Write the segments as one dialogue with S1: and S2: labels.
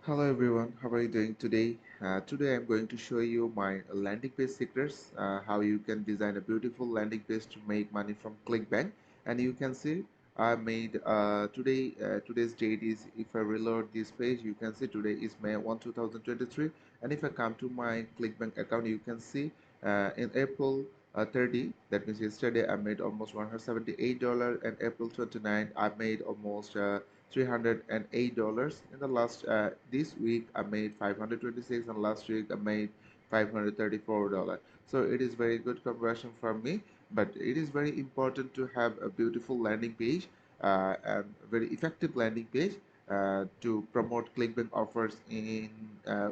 S1: Hello everyone, how are you doing today? Today I'm going to show you my landing page secrets, how you can design a beautiful landing page to make money from Clickbank. And you can see I made today's date is, if I reload this page, you can see today is May 1, 2023. And if I come to my Clickbank account, you can see in April 30, that means yesterday I made almost $178, and April 29 I made almost $308. In the last this week I made 526, and last week I made $534. So it is very good conversion for me, but it is very important to have a beautiful landing page and very effective landing page to promote clickbank offers in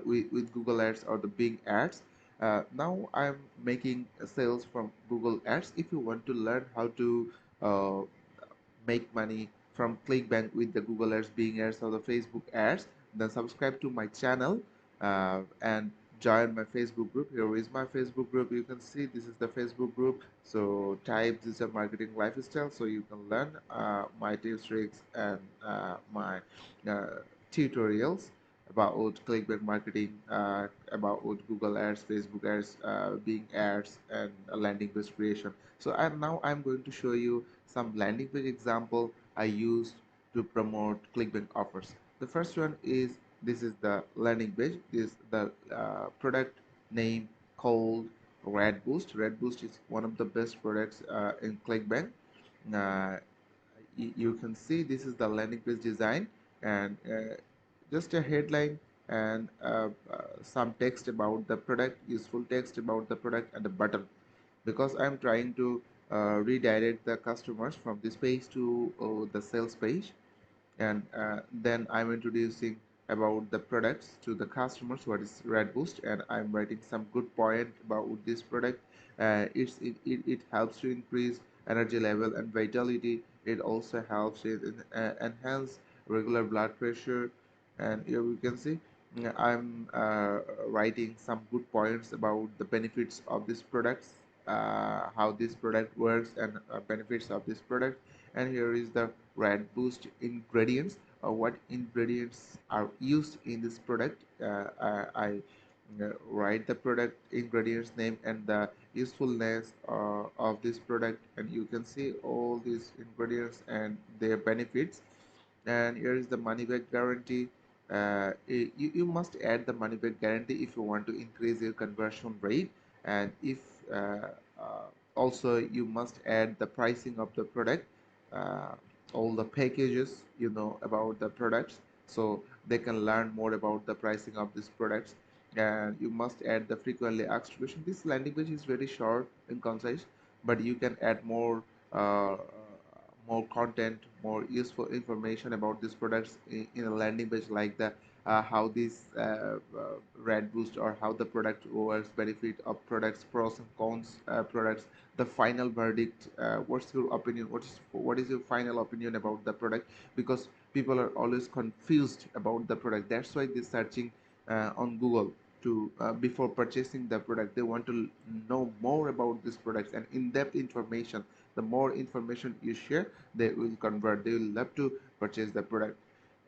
S1: with Google Ads or the Bing Ads. Now I'm making sales from Google Ads. If you want to learn how to uh, make money from Clickbank with the Google Ads, Bing Ads, or the Facebook ads, then subscribe to my channel and join my Facebook group. Here is my Facebook group. You can see this is the Facebook group. So type digital marketing lifestyle so you can learn my tips, tricks, and my tutorials about clickbait marketing, about Google Ads, Facebook Ads, Bing Ads, and landing page creation. So I'm going to show you some landing page example I use to promote clickbank offers. The first one is this is the landing page. This is the product name called Red Boost. Red Boost is one of the best products in clickbank. Uh, you can see this is the landing page design, and just a headline and some text about the product, useful text about the product, and a button, because I'm trying to redirect the customers from this page to the sales page. And then I'm introducing about the products to the customers, what is Red Boost, and I'm writing some good point about this product. It helps to increase energy level and vitality. It also helps it enhance regular blood pressure. And here we can see I'm writing some good points about the benefits of this products, how this product works, and benefits of this product. And here is the Red Boost ingredients, what ingredients are used in this product. I write the product ingredients name and the usefulness of this product, and you can see all these ingredients and their benefits. And here is the money back guarantee. You must add the money back guarantee if you want to increase your conversion rate. And if also you must add the pricing of the product, uh, all the packages about the products, so they can learn more about the pricing of these products. And you must add the frequently asked question. This landing page is very short and concise, but you can add more content, more useful information about these products in a landing page, like the how this Red Boost, or how the product works, benefit of products, pros and cons products, the final verdict. What's your opinion? What is your final opinion about the product? Because people are always confused about the product. That's why they're searching on Google to before purchasing the product. They want to know more about this product and in-depth information. The more information you share, they will convert. They will love to purchase the product.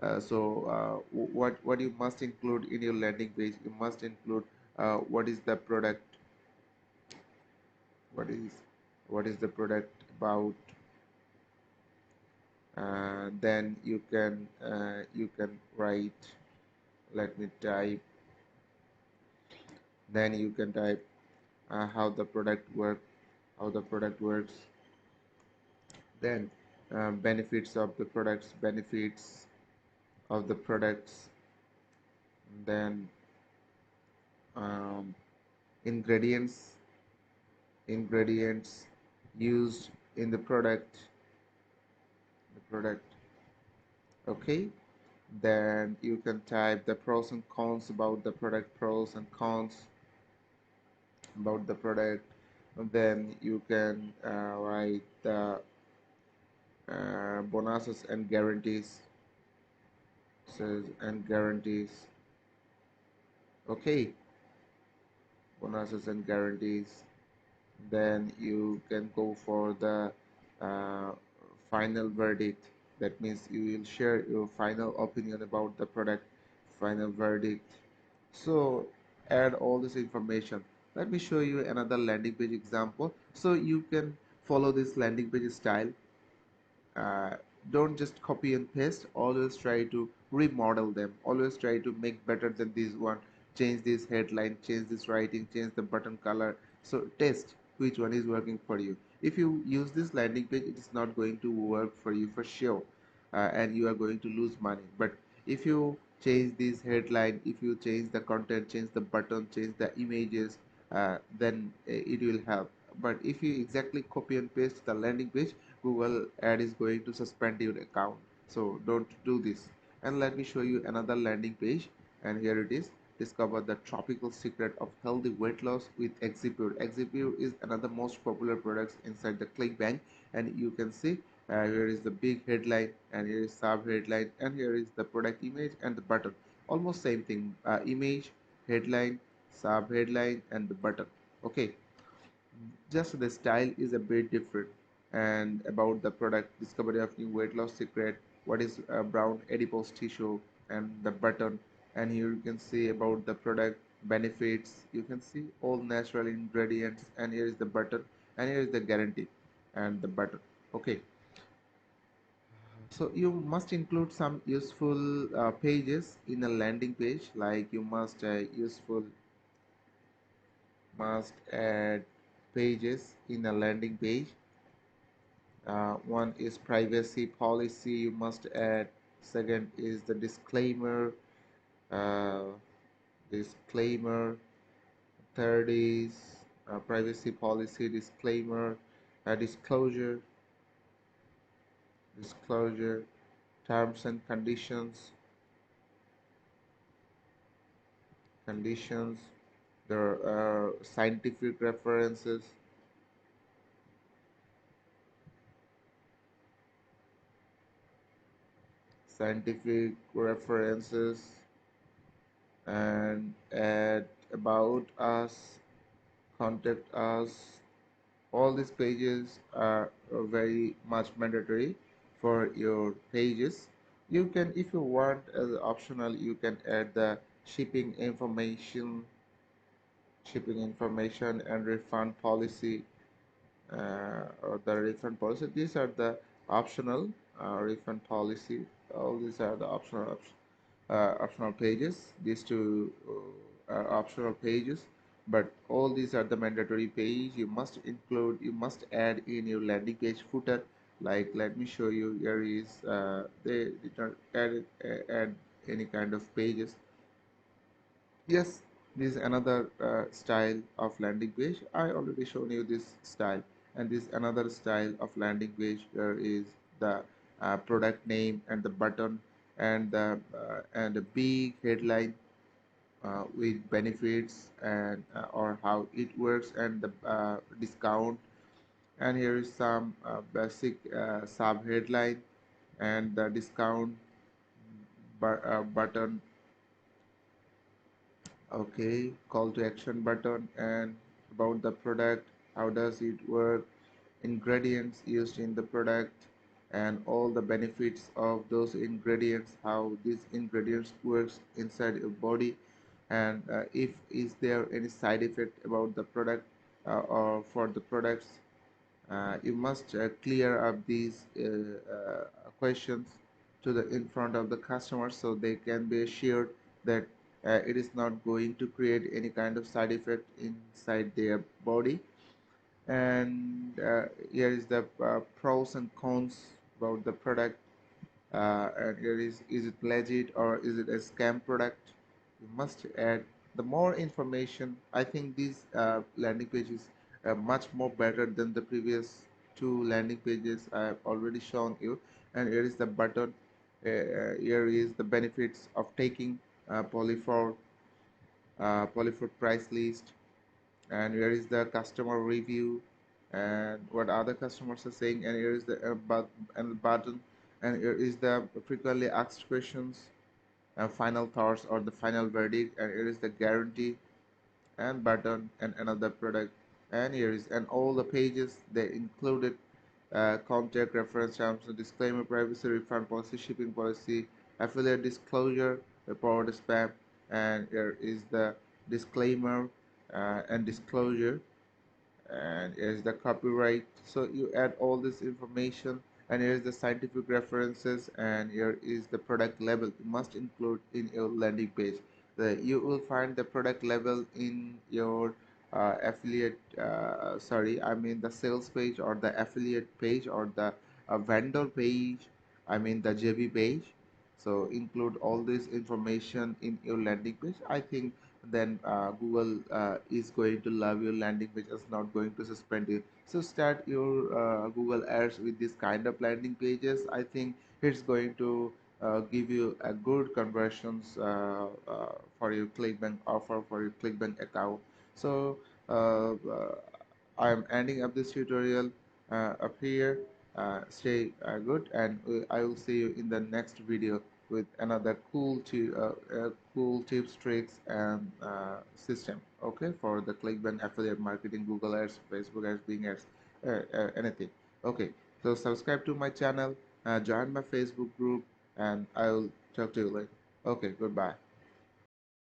S1: What you must include in your landing page, you must include what is the product, what is what is the product about. Then you can write, let me type, then you can type how the product works. Then benefits of the products, benefits of the products. Then um, ingredients, ingredients used in the product. Okay, then you can type the pros and cons about the product, pros and cons about the product. And then you can write the bonuses and guarantees, says and guarantees. Okay, bonuses and guarantees. Then you can go for the uh, final verdict. That means you will share your final opinion about the product. final verdict. So add all this information. Let me show you another landing page example so you can follow this landing page style. uh, don't just copy and paste, always try to remodel them, always try to make better than this one, change this headline, change this writing, change the button color. So test which one is working for you. If you use this landing page, it is not going to work for you for sure, and you are going to lose money. But if you change this headline, if you change the content, change the button, change the images, then it will help. But if you exactly copy and paste the landing page, Google ad is going to suspend your account. So don't do this. And let me show you another landing page. And here it is. Discover the tropical secret of healthy weight loss with Exipure. Exipure is another most popular products inside the Clickbank. And you can see here is the big headline, and here is sub headline, and here is the product image and the button. Almost same thing. Image, headline, sub headline, and the button. Okay, just the style is a bit different. And about the product, discovery of new weight loss secret, what is brown adipose tissue, and the button. And here you can see about the product benefits, you can see all natural ingredients, and here is the button, and here is the guarantee and the button. Okay, so you must include some useful pages in a landing page, like you must add pages in a landing page. One is privacy policy you must add. Second is the disclaimer. uh, disclaimer. Third is privacy policy disclaimer. Disclosure, terms and conditions. There are scientific references, and add about us, contact us. All these pages are very much mandatory for your pages. You can, if you want as optional, you can add the shipping information and refund policy, or the refund policy. These are the optional refund policy. All these are the optional pages. These two are optional pages, but all these are the mandatory page. You must include, you must add in your landing page footer. Like, let me show you. Here is they did not add any kind of pages. Yes, this is another style of landing page. I already shown you this style, and this another style of landing page. There is the product name and the button, and the big headline with benefits, and or how it works, and the discount. And here is some basic sub headline and the discount button. Okay, call to action button, and about the product, how does it work, ingredients used in the product, and all the benefits of those ingredients, how these ingredients works inside your body, and if is there any side effect about the product, or for the products. You must clear up these questions to the in front of the customer, so they can be assured that it is not going to create any kind of side effect inside their body. And here is the pros and cons about the product. And here is it legit or is it a scam product. You must add the more information. I think this landing page is much more better than the previous two landing pages I have already shown you. And here is the button. Here is the benefits of taking polyfor price list. And here is the customer review and what other customers are saying. And here is the button. And here is the frequently asked questions, final thoughts or the final verdict. And here is the guarantee and button and another product. And here is, and all the pages they included contact, reference terms and disclaimer, privacy, refund policy, shipping policy, affiliate disclosure, report spam, and here is the disclaimer and disclosure, and here's the copyright. So you add all this information, and here's the scientific references, and here is the product label you must include in your landing page. You will find the product label in your affiliate sorry, I mean the sales page or the affiliate page or the vendor page, I mean the JV page. So include all this information in your landing page. I think then Google is going to love your landing page, is not going to suspend it. So start your Google ads with this kind of landing pages. I think it's going to give you a good conversions for your Clickbank offer, for your Clickbank account. So I'm ending up this tutorial up here. Stay good, and I will see you in the next video with another cool tips, tricks, and system. Okay, for the Clickbank affiliate marketing, Google Ads, Facebook Ads, Bing Ads, anything. Okay, so subscribe to my channel, join my Facebook group, and I will talk to you later. Okay, goodbye.